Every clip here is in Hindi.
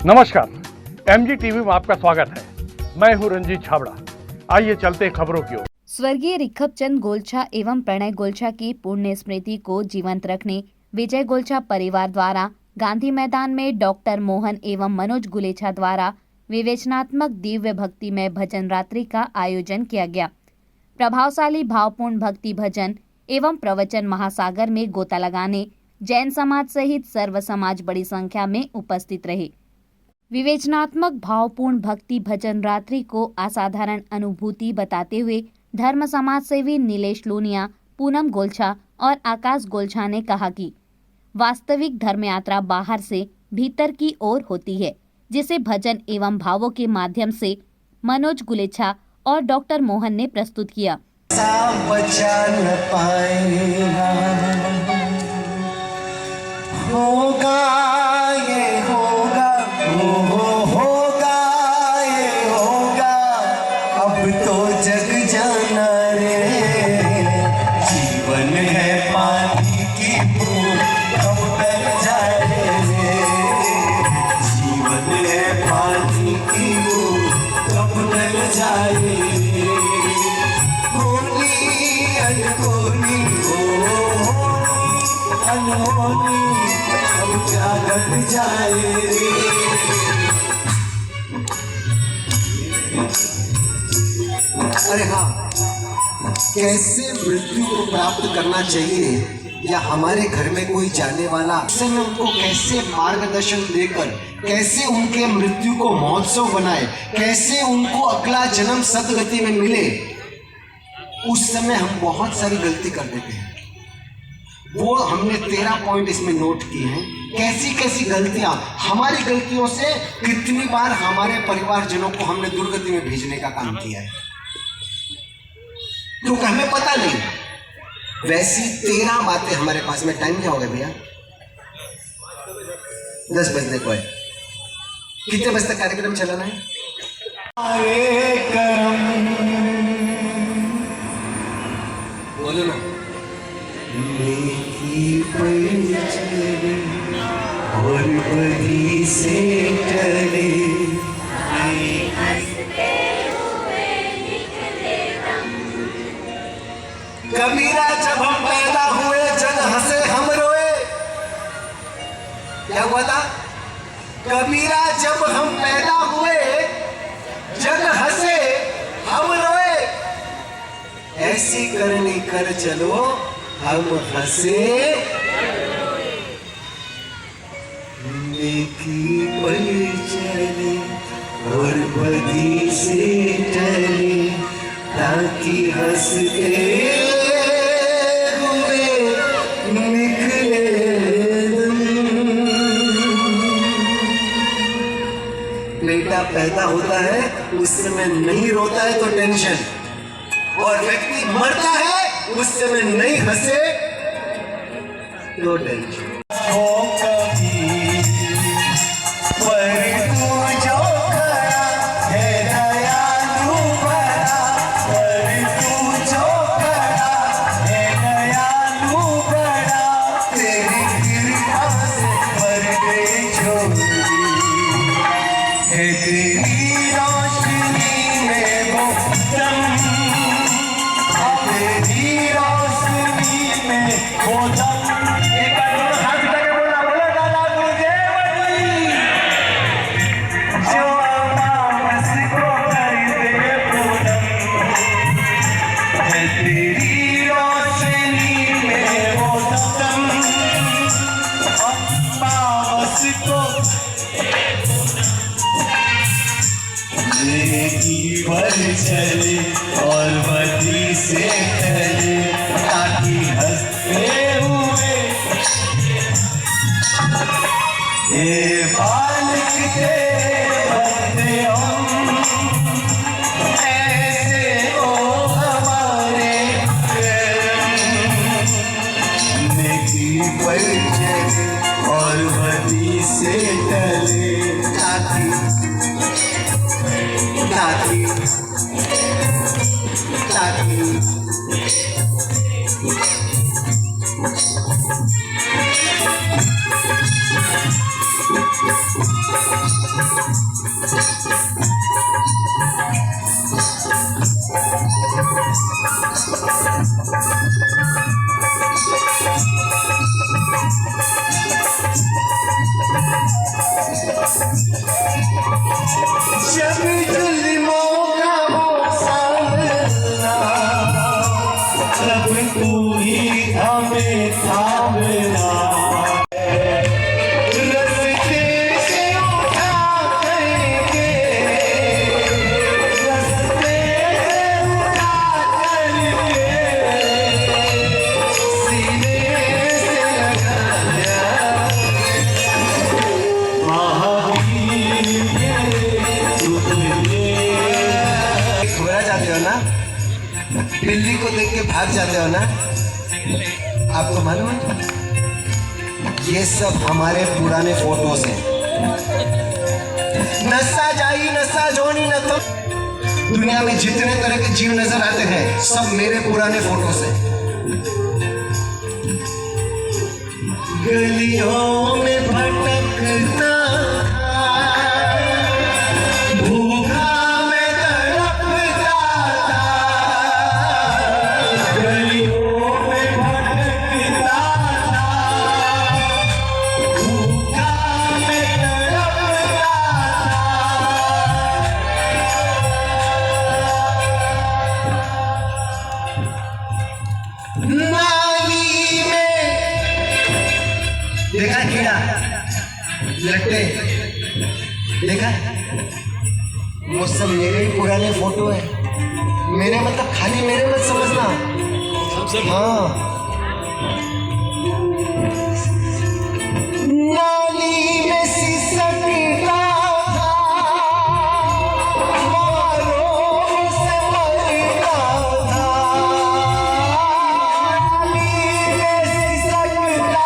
नमस्कार, एमजी टीवी में आपका स्वागत है। मैं हूं रंजीत छाबड़ा। आइए चलते खबरों की ओर। स्वर्गीय रिखभचंद गोलछा एवं प्रणय गोलछा की पुण्य स्मृति को जीवंत रखने विजय गोलछा परिवार द्वारा गांधी मैदान में डॉक्टर मोहन एवं मनोज गुलेछा द्वारा विवेचनात्मक दिव्य भक्तिमय भजन रात्रि का आयोजन किया गया। प्रभावशाली भावपूर्ण भक्ति भजन एवं प्रवचन महासागर में गोता लगाने जैन समाज सहित सर्व समाज बड़ी संख्या में उपस्थित रहे। विवेचनात्मक भावपूर्ण भक्ति भजन रात्रि को असाधारण अनुभूति बताते हुए धर्म समाज सेवी नीलेश लोनिया, पूनम गोलछा और आकाश गोलछा ने कहा कि वास्तविक धर्म यात्रा बाहर से भीतर की ओर होती है, जिसे भजन एवं भावों के माध्यम से मनोज गुलेछा और डॉक्टर मोहन ने प्रस्तुत किया। अरे हाँ, कैसे मृत्यु को प्राप्त करना चाहिए या हमारे घर में कोई जाने वाला उससे में उनको कैसे मार्गदर्शन देकर कैसे उनके मृत्यु को महोत्सव बनाए, कैसे उनको अगला जन्म सदगति में मिले, उस समय हम बहुत सारी गलती कर देते हैं। वो हमने 13 पॉइंट इसमें नोट किए हैं। कैसी कैसी गलतियां, हमारी गलतियों से कितनी बार हमारे परिवारजनों को हमने दुर्गति में भेजने का काम किया है, क्योंकि हमें पता नहीं। वैसी 13 बातें हमारे पास में। टाइम क्या हो गया भैया? 10 बजने को है। कितने बजे तक कार्यक्रम चलाना है? बोलो ना। और बदी से टले कबीरा, जब हम पैदा हुए जग हंसे हम रोए। क्या हुआ था? कबीरा, जब हम पैदा हुए जग हंसे हम रोए। ऐसी करनी कर चलो हम हंसे की पल चले और बदी से टले, ताकि हंसते हुए निकले दम। बेटा पैदा होता है उस समय नहीं रोता है तो टेंशन, और व्यक्ति मरता है उस समय नहीं हंसे तो टेंशन। चले और बदी से टले, ताकि हंसते हुए ये बालक तेरे बंदे हम, ऐसे हो हमारे नेकी पर चले और बदी से टले, ताकि बिल्ली को देख के भाग जाते हो ना, आपको मालूम है ये सब हमारे पुराने फोटोज हैं। नशा जाई नशा जोनी न तो दुनिया में जितने तरह के जीव नजर आते हैं सब मेरे पुराने फोटोज हैं। गलियों में भटकता भूखा मैं तड़पता था, गलियों में भटकता भूखा मैं तड़पता नाली में देखा कीड़ा लट्टे देखा, वो सब मेरे ही पुराने फोटो है। मेरे मतलब खाली मेरे मत समझना, हाँ। नाली में सिसकता था, मारों से मरता था, नाली में सिसकता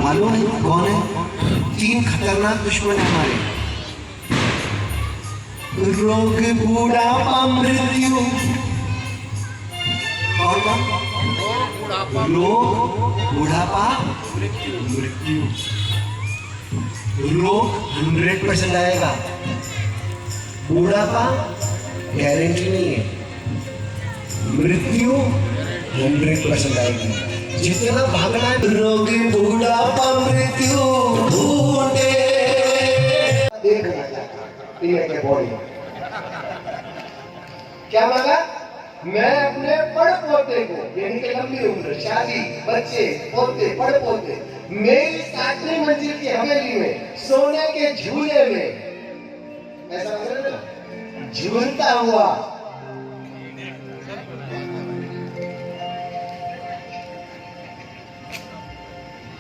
मालूम है कौन है? 3 खतरनाक दुश्मन है हमारे, रोग बुढ़ापा मृत्यु और रोग बुढ़ापा मृत्यु। रोग 100% आएगा, बुढ़ापा गारंटी नहीं है, मृत्यु 100% आएगी। जितना भागना है रोग बुढ़ापा मृत्यु ढूंढे देखना चाहता बॉडी क्या मांगा? मैं अपने पड़ पोते को, यानी कि लंबी उम्र, शादी, बच्चे, पोते, पड़ पोते, मेरी 7वीं मंजिल की हवेली में सोने के झूले में ऐसा ना झूलता हुआ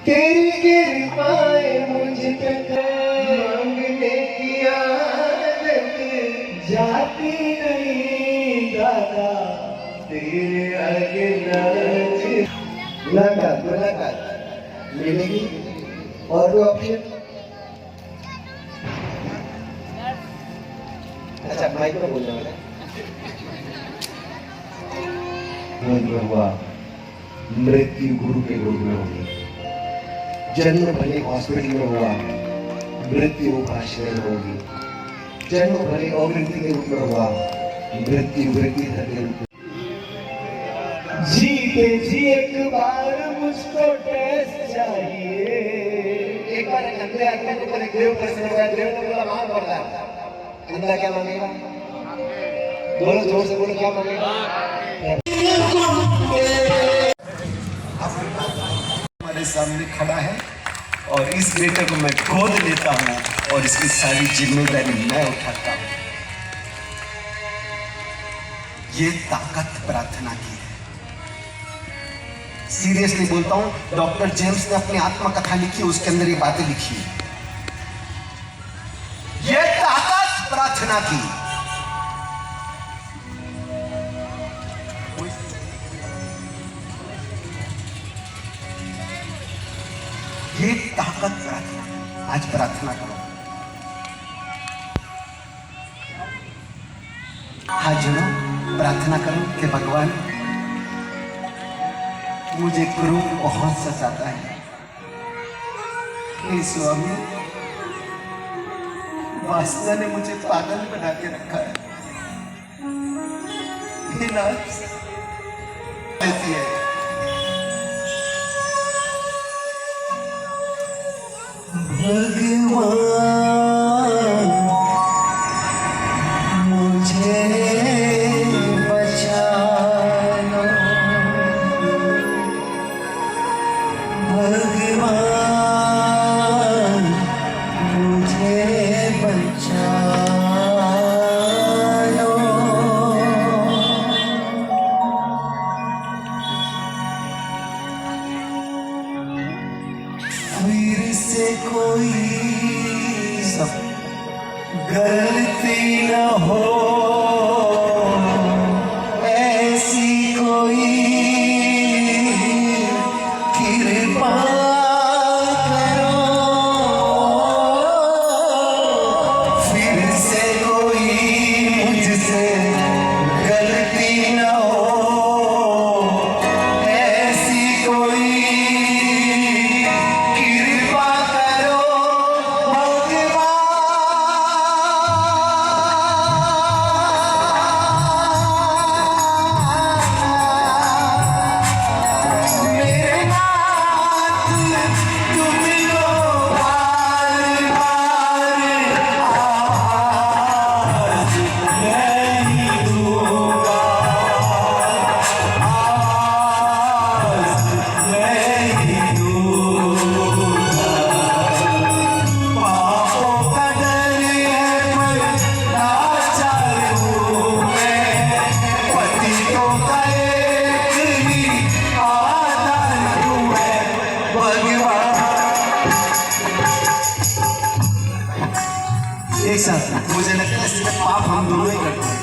तेरी कृपाएं मुझ पे मांगने की आदत जाती नहीं दादा, तेरे आगे मुलाकात मिलेगी और कोई ऑप्शन? अच्छा माइक में बोलना वाला हुआ, मृत्यु गुरु के गोद में होगी, जन्म भले हॉस्पिटल में हुआ, मृत्यु आश्रय में होगी, जन्म भले अवृत्ति के रूप में हुआ, मृत्यु वृत्ति के रूप में। जीते जी एक बार मुझको टेस्ट चाहिए, एक बार अंदर आदमी को बोले देव प्रसन्न हो गया, देव ने बोला मांग पड़ता है, अंदर क्या मांगेगा? बोलो जोर से बोलो क्या मांगेगा? हमारे सामने खड़ा है और इस बेटे को मैं गोद लेता हूँ और इसकी सारी जिम्मेदारी मैं उठाता हूँ। ये ताकत प्रार्थना की है। सीरियसली बोलता हूँ, डॉक्टर जेम्स ने अपनी आत्मकथा लिखी, उसके अंदर ये बातें लिखी है। ये ताकत प्रार्थना की। ये ताकत प्रार्थना, आज प्रार्थना करो। हाँ जुड़ो, प्रार्थना करो कि भगवान मुझे क्रोध बहुत सताता है, हे स्वामी वासना ने मुझे पागल बना के रखा है, हे नाथ देती है। भगवान मुझे बचा लो, भगवान मुझे बचा लो। कोई सब गलती न हो, ऐसी कोई कृपा करो, फिर से कोई मुझसे गलती न हो, ऐसी कोई कृपा करो भगवान। मेरे नाथ तुमको बार बार आवाज नहीं दूंगा, आवाज नहीं दूंगा। पापों का डर है पर लाचार हूँ मैं, पतितों का एक ही आधार हूँ मैं भगवान। एक साथ मुझे लगता है सिर्फ पाप हम दोनों ही करते हैं।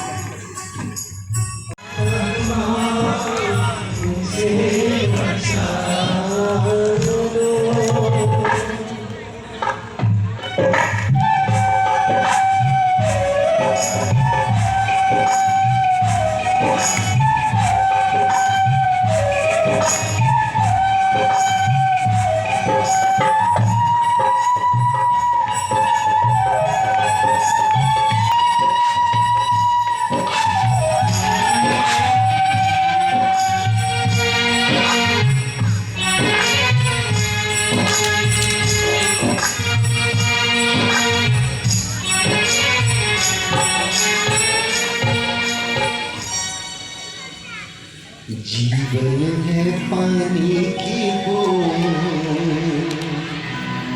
जीवन है पानी की बूंद,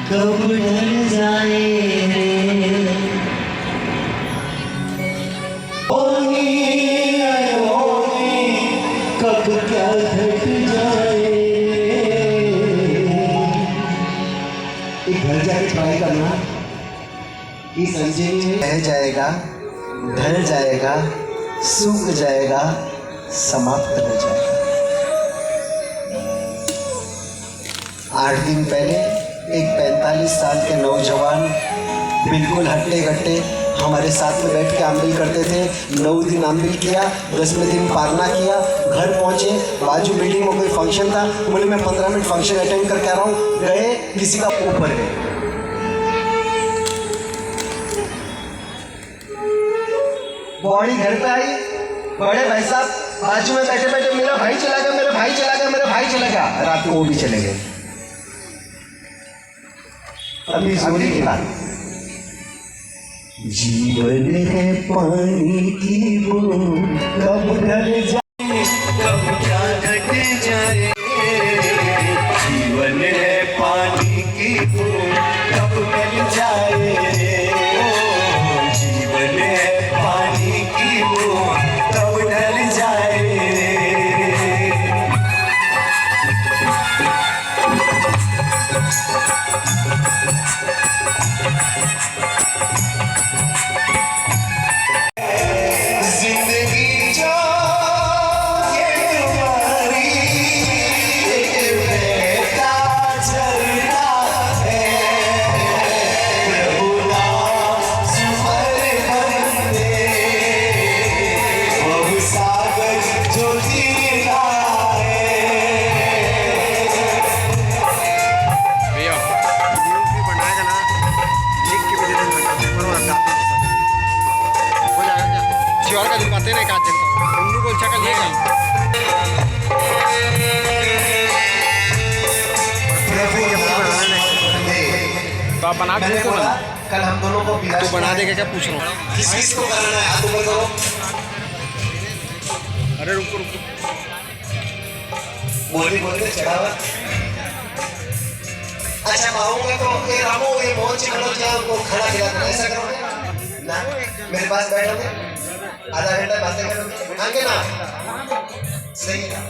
कब ढल जाए होनी अनहोनी, कब क्या घट जाए। एक घर जाके ट्राई करना, ये संजय रह जाएगा, ढल जाएगा, सूख जाएगा, समाप्त हो जाएगा। 8 दिन पहले एक 45 साल के नौजवान बिल्कुल हट्टे कट्टे हमारे साथ में बैठ के आमबिल करते थे। 9 दिन आमबिल किया, 10वें दिन पारना किया, घर पहुंचे, बाजू बिल्डिंग में कोई फंक्शन था, बोले मैं 15 मिनट फंक्शन अटेंड करके आ रहा हूँ, गए किसी का ऊपर गए। बॉडी घर पे आई, बड़े भाई साहब बाजू में बैठे बैठे मेरा भाई चला गया, मेरा भाई चला गया, मेरा भाई चला गया, रात को वो भी चले गए। अभी सोने की बात, जीवन है पानी की बूंद, कब ढल जाए, कब क्या घट जाए। जीवन है पानी की बूंद, कब ढल जाए। जीवन है पानी की बूंद, कब ढल जाए। जिंदगी जो ये तुम्हारी एक बहता झरना है, प्रभु नाम सुमर बंदे, बहु सागर जो जीना है। भैया न्यूज़ भी बनाएगा ना, लिख के भी दे देना, हो जाएगा क्या? शिवार का दिन पाते ना, एक आध दिन का उन्नू को अच्छा कर लिएगा। तो आप बना के मैंने दो बोला ना, कल हम दोनों को तो बना देगा क्या पूछ रहा हूँ। किस किस को कराना है, हाथ ऊपर करो। अरे रुको रुको, बोली बोलते चढ़ावा। अच्छा मांगूंगा तो ये रामो ये मोहन जी खड़ो क्या उनको खड़ा खिला दो, ऐसा करोगे ना? मेरे पास बैठोगे, आधा घंटा बातें करोगे, आगे ना सही है।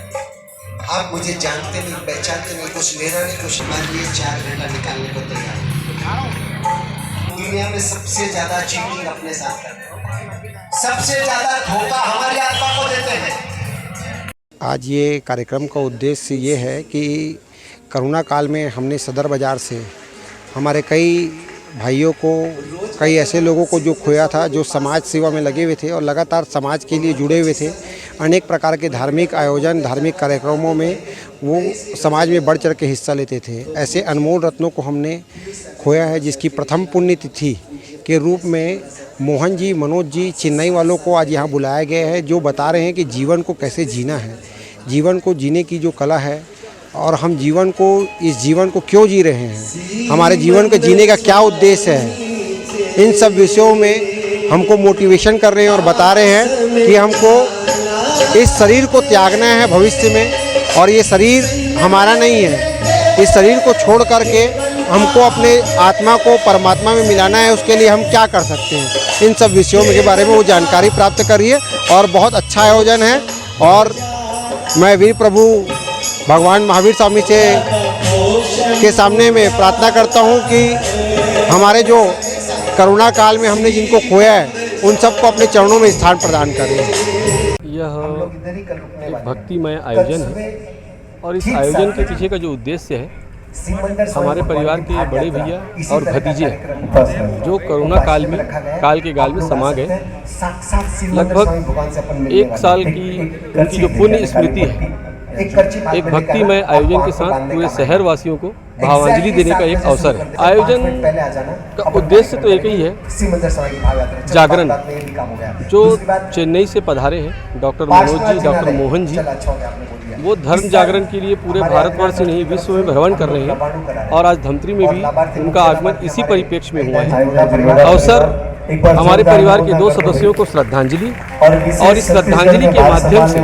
आप मुझे जानते नहीं, पहचानते नहीं, कुछ लेना नहीं, कुछ मान लिए 4 घंटा निकालने को तैयार। दुनिया में सबसे ज्यादा चीटिंग अपने साथ करते हैं, सबसे ज्यादा धोखा हमारी आत्मा को देते हैं। आज ये कार्यक्रम का उद्देश्य ये है कि कोरोना काल में हमने सदर बाज़ार से हमारे कई भाइयों को, कई ऐसे लोगों को जो खोया था, जो समाज सेवा में लगे हुए थे और लगातार समाज के लिए जुड़े हुए थे। अनेक प्रकार के धार्मिक आयोजन, धार्मिक कार्यक्रमों में वो समाज में बढ़ चढ़ के हिस्सा लेते थे। ऐसे अनमोल रत्नों को हमने खोया है, जिसकी प्रथम पुण्यतिथि के रूप में मोहन जी, मनोज जी, चेन्नई वालों को आज यहाँ बुलाया गया है, जो बता रहे हैं कि जीवन को कैसे जीना है, जीवन को जीने की जो कला है और हम जीवन को, इस जीवन को क्यों जी रहे हैं, हमारे जीवन के जीने का क्या उद्देश्य है, इन सब विषयों में हमको मोटिवेशन कर रहे हैं और बता रहे हैं कि हमको इस शरीर को त्यागना है भविष्य में, और ये शरीर हमारा नहीं है। इस शरीर को छोड़ करके हमको अपने आत्मा को परमात्मा में मिलाना है। उसके लिए हम क्या कर सकते हैं, इन सब विषयों के बारे में वो जानकारी प्राप्त करिए। और बहुत अच्छा आयोजन है और मैं वीर प्रभु भगवान महावीर स्वामी से के सामने में प्रार्थना करता हूं कि हमारे जो करुणा काल में हमने जिनको खोया है उन सबको अपने चरणों में स्थान प्रदान करें। यह एक भक्तिमय आयोजन है और इस आयोजन के पीछे का जो उद्देश्य है, हमारे परिवार के बड़े भैया और भतीजे जो कोरोना काल के गाल में समा गए, लगभग 1 साल की उनकी जो पुण्य स्मृति है, एक भक्तिमय आयोजन के साथ पूरे शहर वासियों को भावांजलि देने का एक अवसर है। आयोजन का उद्देश्य तो एक ही है, जागरण। जो चेन्नई से पधारे हैं डॉक्टर मनोज जी, डॉक्टर मोहन जी, वो धर्म जागरण के लिए पूरे भारतवर्ष से नहीं विश्व में भ्रमण कर रहे हैं और आज धमतरी में भी उनका आगमन इसी परिप्रेक्ष्य में हुआ है। अवसर हमारे परिवार के 2 सदस्यों को श्रद्धांजलि और इस श्रद्धांजलि के माध्यम से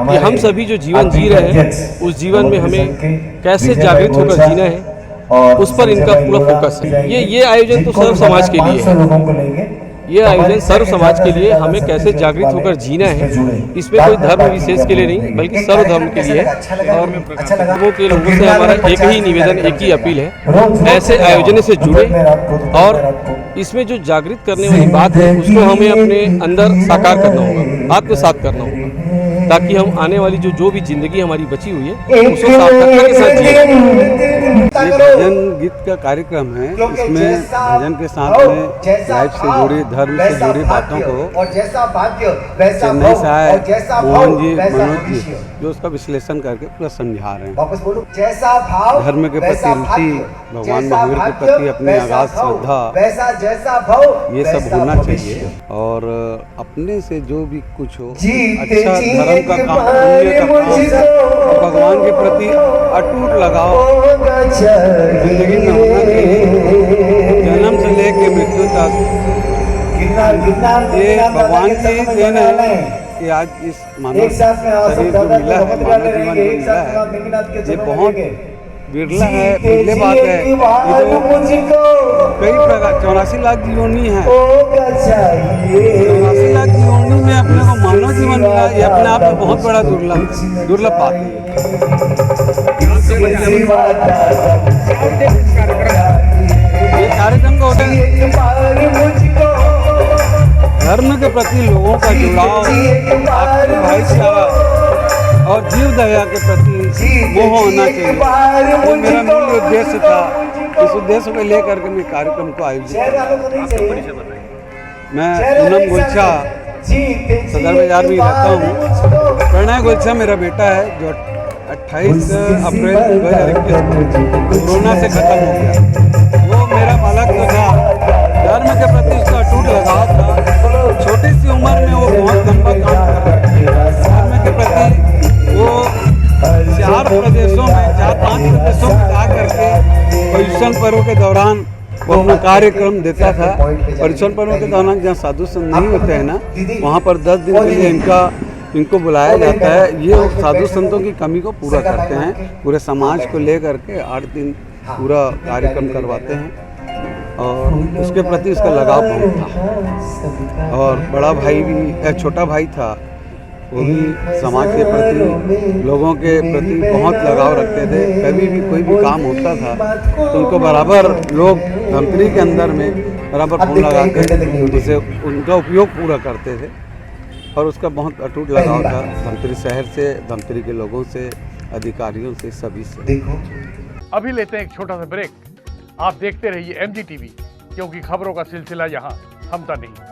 कि हम सभी जो जीवन जी रहे हैं उस जीवन में हमें कैसे जागृत होकर जीना है, उस पर इनका पूरा फोकस है। ये आयोजन तो सर्व समाज के लिए है। ये आयोजन सर्व समाज के लिए हमें कैसे जागृत होकर जीना है, इसमें कोई धर्म विशेष के लिए नहीं बल्कि सर्व धर्म के लिए है। और लोगों के लोगों से हमारा एक ही निवेदन, एक ही अपील है, ऐसे आयोजन से जुड़े और इसमें जो जागृत करने वाली बात है उसको हमें अपने अंदर साकार करना होगा, आत्मसात करना होगा, ताकि हम आने वाली जो भी जिंदगी हमारी बची हुई है उसको सार्थकता के साथ जिए। ये भजन गीत का कार्यक्रम है। इसमें भजन के साथ में लाइफ से जुड़ी, धर्म से जुड़ी बातों को चेन्नई से आए मोहन जी, मनोज जी जो उसका विश्लेषण करके पूरा समझा रहे हैं। धर्म के प्रति रुचि, भगवान महावीर के प्रति अपनी अगाध श्रद्धा, ये सब होना चाहिए और अपने से जो भी कुछ हो, अच्छा धर्म का काम, पुण्य का काम, भगवान के प्रति अटूट लगाओ जिंदगी में होना चाहिए। जन्म से लेके मृत्यु तक ये भगवान की देन है कि आज इस मानव शरीर जो मिला है, मानव जीवन जो मिला है, ये बहुत बिरला है, बिरले बात है। ये तो कई प्रकार 84 लाख योनि है, 84 लाख योनि में अपने को मानव जीवन मिला, ये अपने आप में बहुत बड़ा दुर्लभ बात है। ये कार्यक्रम का होता है धर्म के प्रति लोगों का जुड़ाव, आपसी भाईचारा और जीव दया के प्रति मोह होना चाहिए। वो मेरा मूल उद्देश्य था। इस उद्देश्य को लेकर के मैं कार्यक्रम को आयोजित किया। मैं पूनम गोलछा सदर बाजार में रहता हूँ। प्रणय गोलछा मेरा बेटा है जो 28 अप्रैल 2021 कोरोना से खत्म हो गया। वो मेरा बालक तो था, धर्म के प्रति उसका अटूट लगाव था। छोटी सी उम्र में वो बहुत लंबा काम कर रहा है। धर्म के प्रति वो 4 प्रदेशों में, 4-5 प्रदेशों में जा करके पर्युषण पर्व के दौरान वो अपना कार्यक्रम देता था। पर्युषण पर्व के दौरान जहाँ साधु संत नहीं होते हैं ना, वहाँ पर 10 दिन के लिए इनको बुलाया जाता है। ये साधु संतों की कमी को पूरा करते हैं। पूरे समाज को लेकर के 8 दिन पूरा कार्यक्रम करवाते हैं और उसके प्रति उसका लगाव बहुत था। और बड़ा भाई भी, छोटा भाई था वो भी समाज के प्रति, लोगों के प्रति बहुत लगाव रखते थे। कभी भी कोई भी काम होता था तो उनको बराबर लोग धमतरी के अंदर में बराबर फोन लगा के उसे उनका उपयोग पूरा करते थे और उसका बहुत अटूट लगाव था धमतरी शहर से, धमतरी के लोगों से, अधिकारियों से, सभी से। अभी लेते हैं एक छोटा सा ब्रेक। आप देखते रहिए MG TV, क्योंकि खबरों का सिलसिला यहाँ थमता नहीं।